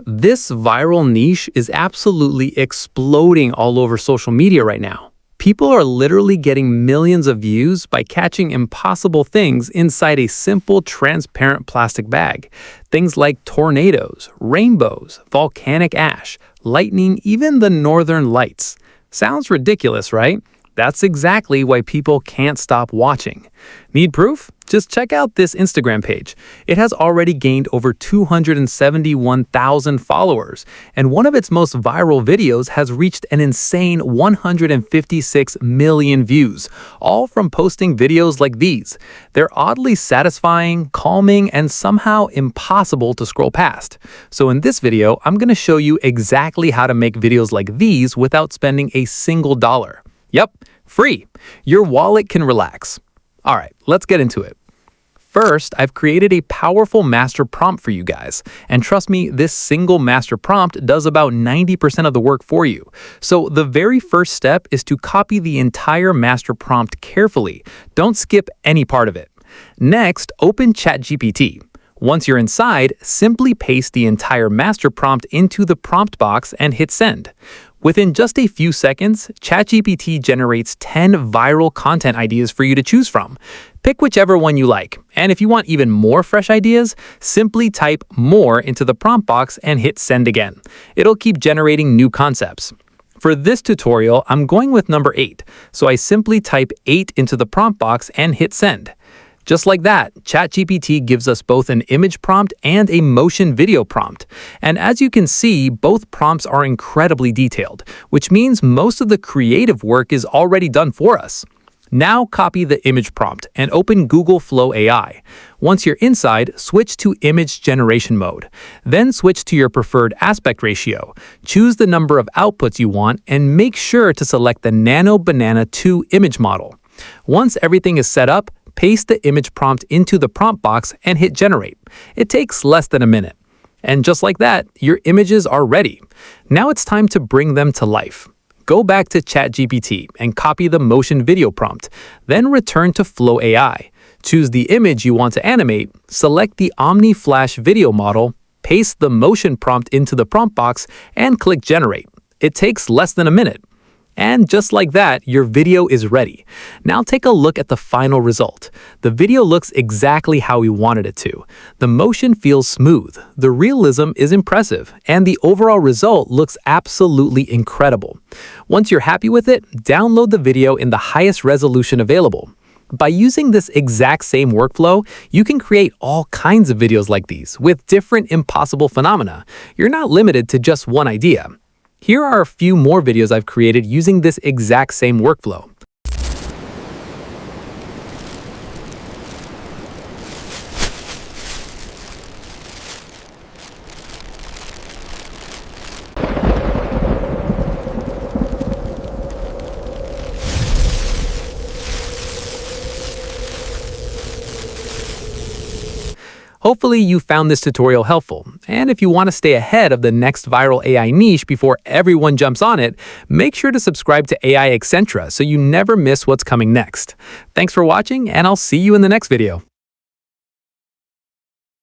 This viral niche is absolutely exploding all over social media right now. People are literally getting millions of views by catching impossible things inside a simple transparent plastic bag. Things like tornadoes, rainbows, volcanic ash, lightning, even the northern lights. Sounds ridiculous, right? That's exactly why people can't stop watching. Need proof? Just check out this Instagram page. It has already gained over 271,000 followers, and one of its most viral videos has reached an insane 156 million views, all from posting videos like these. They're oddly satisfying, calming, and somehow impossible to scroll past. So in this video, I'm going to show you exactly how to make videos like these without spending a single dollar. Yep, free. Your wallet can relax. All right, let's get into it. First, I've created a powerful master prompt for you guys. And trust me, this single master prompt does about 90% of the work for you. So the very first step is to copy the entire master prompt carefully. Don't skip any part of it. Next, open ChatGPT. Once you're inside, simply paste the entire master prompt into the prompt box and hit send. Within just a few seconds, ChatGPT generates 10 viral content ideas for you to choose from. Pick whichever one you like, and if you want even more fresh ideas, simply type "more" into the prompt box and hit send again. It'll keep generating new concepts. For this tutorial, I'm going with number 8, so I simply type 8 into the prompt box and hit send. Just like that, ChatGPT gives us both an image prompt and a motion video prompt. And as you can see, both prompts are incredibly detailed, which means most of the creative work is already done for us. Now copy the image prompt and open Google Flow AI. Once you're inside, switch to image generation mode. Then switch to your preferred aspect ratio. Choose the number of outputs you want and make sure to select the Nano Banana 2 image model. Once everything is set up, paste the image prompt into the prompt box and hit generate. It takes less than a minute. And just like that, your images are ready. Now it's time to bring them to life. Go back to ChatGPT and copy the motion video prompt. Then return to Flow AI. Choose the image you want to animate, select the Omni Flash video model, paste the motion prompt into the prompt box, and click generate. It takes less than a minute. And just like that, your video is ready. Now take a look at the final result. The video looks exactly how we wanted it to. The motion feels smooth, the realism is impressive, and the overall result looks absolutely incredible. Once you're happy with it, download the video in the highest resolution available. By using this exact same workflow, you can create all kinds of videos like these with different impossible phenomena. You're not limited to just one idea. Here are a few more videos I've created using this exact same workflow. Hopefully you found this tutorial helpful, and if you want to stay ahead of the next viral AI niche before everyone jumps on it, make sure to subscribe to AI Excentra so you never miss what's coming next. Thanks for watching, and I'll see you in the next video.